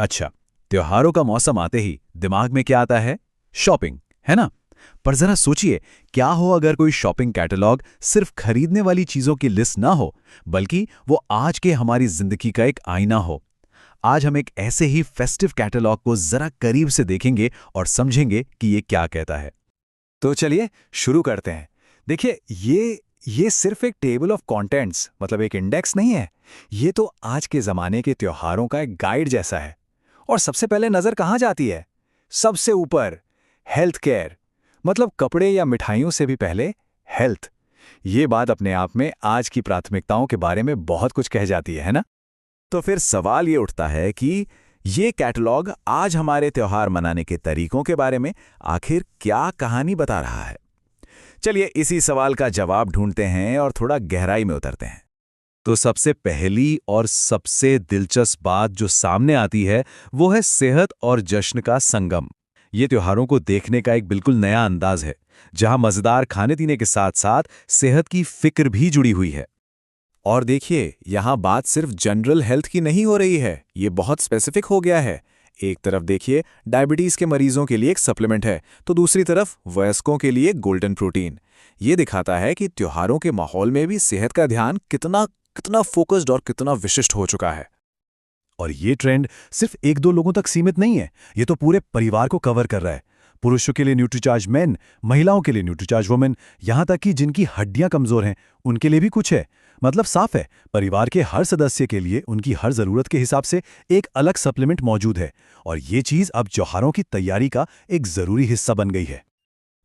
अच्छा, त्योहारों का मौसम आते ही दिमाग में क्या आता है? शॉपिंग, है ना? पर जरा सोचिए, क्या हो अगर कोई शॉपिंग कैटलॉग सिर्फ खरीदने वाली चीजों की लिस्ट ना हो, बल्कि वो आज के हमारी जिंदगी का एक आईना हो। आज हम एक ऐसे ही फेस्टिव कैटलॉग को जरा करीब से देखेंगे और समझेंगे कि ये क्या कहता है। तो चलिए शुरू करते हैं। देखिए, ये सिर्फ एक टेबल ऑफ कंटेंट्स मतलब एक इंडेक्स नहीं है। ये तो आज के ज़माने के त्योहारों का एक गाइड जैसा है। और सबसे पहले नज़र कहाँ जाती है? सबसे ऊपर, हेल्थ केयर। मतलब कपड़े या मिठाइयों से भी पहले हेल्थ। ये बात अपने आप में आज की प्राथमिकताओं के बारे में बहुत कुछ कह जाती है ना? तो फिर सवाल ये उठता है कि ये कैटलॉग आज हमारे त्योहार मनाने के तरीकों के बारे में आखिर क्या कहानी बता रहा है? चलिए इसी सवाल का जवाब ढूंढते हैं और थोड़ा गहराई में उतरते हैं। तो सबसे पहली और सबसे दिलचस्प बात जो सामने आती है वो है सेहत और जश्न का संगम। ये त्योहारों को देखने का एक बिल्कुल नया अंदाज है, जहां मजेदार खाने पीने के साथ साथ सेहत की फिक्र भी जुड़ी हुई है। और देखिए, यहाँ बात सिर्फ जनरल हेल्थ की नहीं हो रही है, ये बहुत स्पेसिफिक हो गया है। एक तरफ देखिए, डायबिटीज के मरीजों के लिए एक सप्लीमेंट है, तो दूसरी तरफ वयस्कों के लिए गोल्डन प्रोटीन। ये दिखाता है कि त्योहारों के माहौल में भी सेहत का ध्यान कितना कितना फोकस्ड और कितना विशिष्ट हो चुका है। और ये ट्रेंड सिर्फ एक दो लोगों तक सीमित नहीं है, ये तो पूरे परिवार को कवर कर रहा है। पुरुषों के लिए न्यूट्रीचार्ज मेन, महिलाओं के लिए न्यूट्रीचार्ज वुमेन, यहाँ तक कि जिनकी हड्डियां कमजोर हैं उनके लिए भी कुछ है। मतलब साफ है, परिवार के हर सदस्य के लिए उनकी हर जरूरत के हिसाब से एक अलग सप्लीमेंट मौजूद है। और ये चीज अब त्योहारों की तैयारी का एक जरूरी हिस्सा बन गई है।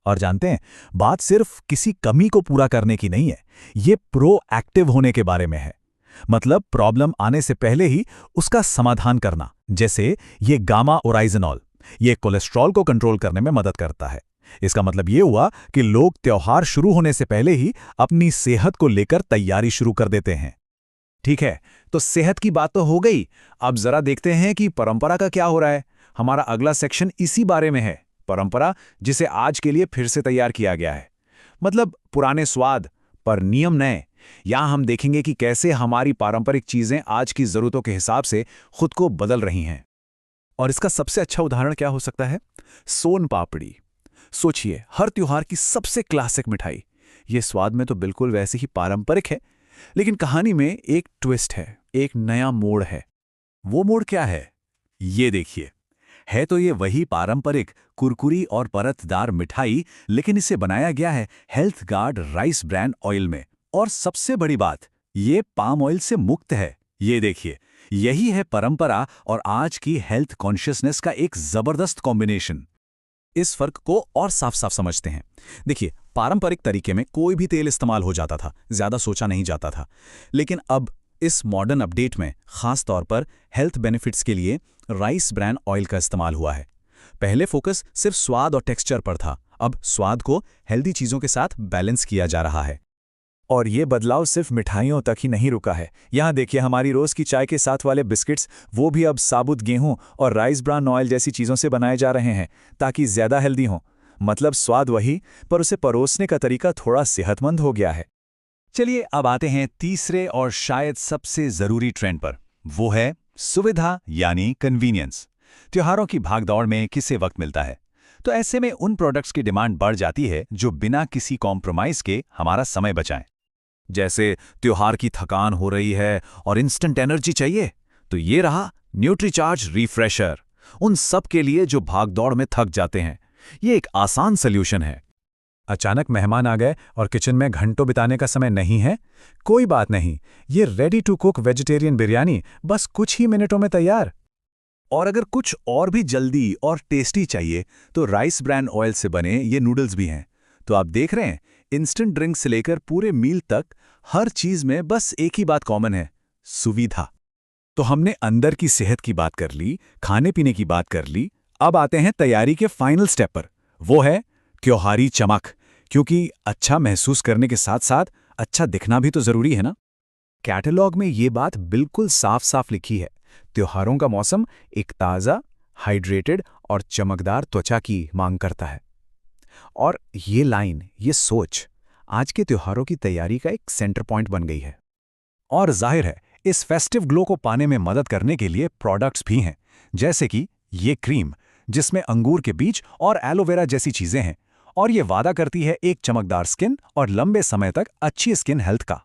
और जानते हैं, बात सिर्फ किसी कमी को पूरा करने की नहीं है, ये प्रोएक्टिव होने के बारे में है। मतलब प्रॉब्लम आने से पहले ही उसका समाधान करना। जैसे ये गामा ओराइजनॉल, ये कोलेस्ट्रॉल को कंट्रोल करने में मदद करता है। इसका मतलब ये हुआ कि लोग त्योहार शुरू होने से पहले ही अपनी सेहत को लेकर तैयारी शुरू कर देते हैं। ठीक है, तो सेहत की बात तो हो गई। अब जरा देखते हैं कि परंपरा का क्या हो रहा है। हमारा अगला सेक्शन इसी बारे में है, परंपरा, जिसे आज के लिए फिर से तैयार किया गया है। मतलब पुराने स्वाद पर नियम नए। यहां हम देखेंगे कि कैसे हमारी पारंपरिक चीजें आज की जरूरतों के हिसाब से खुद को बदल रही हैं। और इसका सबसे अच्छा उदाहरण क्या हो सकता है? सोन पापड़ी। सोचिए, हर त्योहार की सबसे क्लासिक मिठाई। ये स्वाद में तो बिल्कुल वैसे ही पारंपरिक है, लेकिन कहानी में एक ट्विस्ट है, एक नया मोड़ है। वो मोड़ क्या है? ये देखिए। है तो ये वही पारंपरिक कुरकुरी और परतदार मिठाई, लेकिन इसे बनाया गया है health guard rice brand oil में। और सबसे बड़ी बात, ये पाम ऑयल से मुक्त है। ये देखिए, यही है परंपरा और आज की हेल्थ कॉन्शियसनेस का एक जबरदस्त कॉम्बिनेशन। इस फर्क को और साफ साफ समझते हैं। देखिए, पारंपरिक तरीके में कोई भी तेल इस्तेमाल हो जाता था, ज्यादा सोचा नहीं जाता था। लेकिन अब इस मॉडर्न अपडेट में खास तौर पर हेल्थ बेनिफिट्स के लिए राइस ब्रांड ऑयल का इस्तेमाल हुआ है। पहले फोकस सिर्फ स्वाद और टेक्सचर पर था, अब स्वाद को हेल्दी चीजों के साथ बैलेंस किया जा रहा है। और ये बदलाव सिर्फ मिठाइयों तक ही नहीं रुका है। यहाँ देखिए, हमारी रोज की चाय के साथ वाले बिस्किट्स, वो भी अब साबुत गेहूं और राइस ब्रान ऑयल जैसी चीज़ों से बनाए जा रहे हैं, ताकि ज़्यादा हेल्दी हों। मतलब स्वाद वही, पर उसे परोसने का तरीका थोड़ा सेहतमंद हो गया है। चलिए अब आते हैं तीसरे और शायद सबसे ज़रूरी ट्रेंड पर। वो है सुविधा, यानी कन्वीनियंस। त्योहारों की भागदौड़ में किसे वक्त मिलता है, तो ऐसे में उन प्रोडक्ट्स की डिमांड बढ़ जाती है जो बिना किसी कॉम्प्रोमाइज़ के हमारा समय बचाएं। जैसे त्योहार की थकान हो रही है और इंस्टेंट एनर्जी चाहिए, तो ये रहा न्यूट्रीचार्ज रिफ्रेशर। उन सब के लिए जो भागदौड़ में थक जाते हैं, ये एक आसान सल्यूशन है। अचानक मेहमान आ गए और किचन में घंटों बिताने का समय नहीं है? कोई बात नहीं, ये ready to cook vegetarian biryani बस कुछ ही मिनटों में तैयार। और अगर कुछ और भी जल्दी और टेस्टी चाहिए, तो राइस ब्रांड ऑयल से बने ये नूडल्स भी हैं। तो आप देख रहे हैं, इंस्टेंट ड्रिंक से लेकर पूरे मील तक हर चीज में बस एक ही बात कॉमन है, सुविधा। तो हमने अंदर की सेहत की बात कर ली, खाने पीने की बात कर ली। अब आते हैं तैयारी के फाइनल स्टेप पर। वो है त्योहारी चमक। क्योंकि अच्छा महसूस करने के साथ साथ अच्छा दिखना भी तो जरूरी है ना। कैटलॉग में ये बात बिल्कुल साफ साफ लिखी है, त्योहारों का मौसम एक ताज़ा, हाइड्रेटेड और चमकदार त्वचा की मांग करता है। और ये लाइन, ये सोच आज के त्योहारों की तैयारी का एक सेंटर पॉइंट बन गई है। और जाहिर है, इस फेस्टिव ग्लो को पाने में मदद करने के लिए प्रोडक्ट्स भी हैं, जैसे कि ये क्रीम जिसमें अंगूर के बीज और एलोवेरा जैसी चीजें हैं, और ये वादा करती है एक चमकदार स्किन और लंबे समय तक अच्छी स्किन हेल्थ का।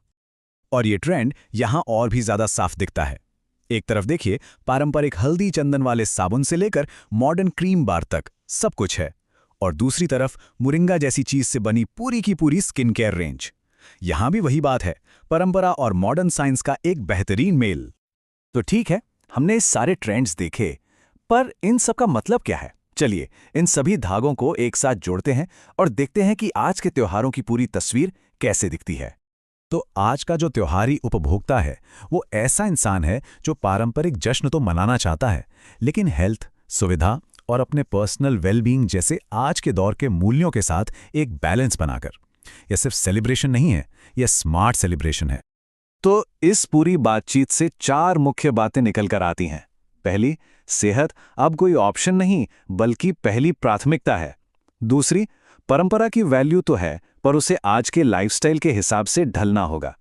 और ये ट्रेंड यहाँ और भी ज्यादा साफ दिखता है। एक तरफ देखिए, पारंपरिक हल्दी चंदन वाले साबुन से लेकर मॉडर्न क्रीम बार तक सब कुछ है, और दूसरी तरफ मुरिंगा जैसी चीज से बनी पूरी की पूरी स्किन केयर रेंज। यहां भी वही बात है, परंपरा और मॉडर्न साइंस का एक बेहतरीन मेल। तो ठीक है, हमने इस सारे ट्रेंड्स देखे, पर इन सब का मतलब क्या है? चलिए इन सभी धागों को एक साथ जोड़ते हैं और देखते हैं कि आज के त्योहारों की पूरी तस्वीर कैसे दिखती है। तो आज का जो त्योहारी उपभोक्ता है, वो ऐसा इंसान है जो पारंपरिक जश्न तो मनाना चाहता है, लेकिन हेल्थ, सुविधा और अपने पर्सनल वेलबींग जैसे आज के दौर के मूल्यों के साथ एक बैलेंस बनाकर। यह सिर्फ सेलिब्रेशन नहीं है, यह स्मार्ट सेलिब्रेशन है। तो इस पूरी बातचीत से 4 मुख्य बातें निकल कर आती हैं। पहली, सेहत अब कोई ऑप्शन नहीं बल्कि पहली प्राथमिकता है। दूसरी, परंपरा की वैल्यू तो है पर उसे आज के लाइफस्टाइल के हिसाब से ढलना होगा।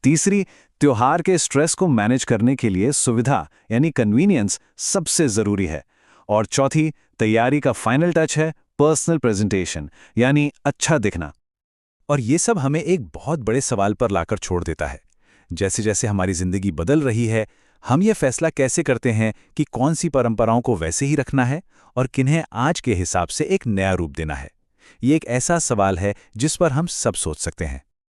तीसरी, त्योहार के स्ट्रेस को मैनेज करने के लिए सुविधा यानी कन्वीनियंस सबसे जरूरी है। और चौथी, तैयारी का फाइनल टच है पर्सनल प्रेजेंटेशन यानी अच्छा दिखना। और ये सब हमें एक बहुत बड़े सवाल पर लाकर छोड़ देता है। जैसे जैसे हमारी जिंदगी बदल रही है, हम ये फैसला कैसे करते हैं कि कौन सी परंपराओं को वैसे ही रखना है और किन्हें आज के हिसाब से एक नया रूप देना है? ये एक ऐसा सवाल है जिस पर हम सब सोच सकते हैं।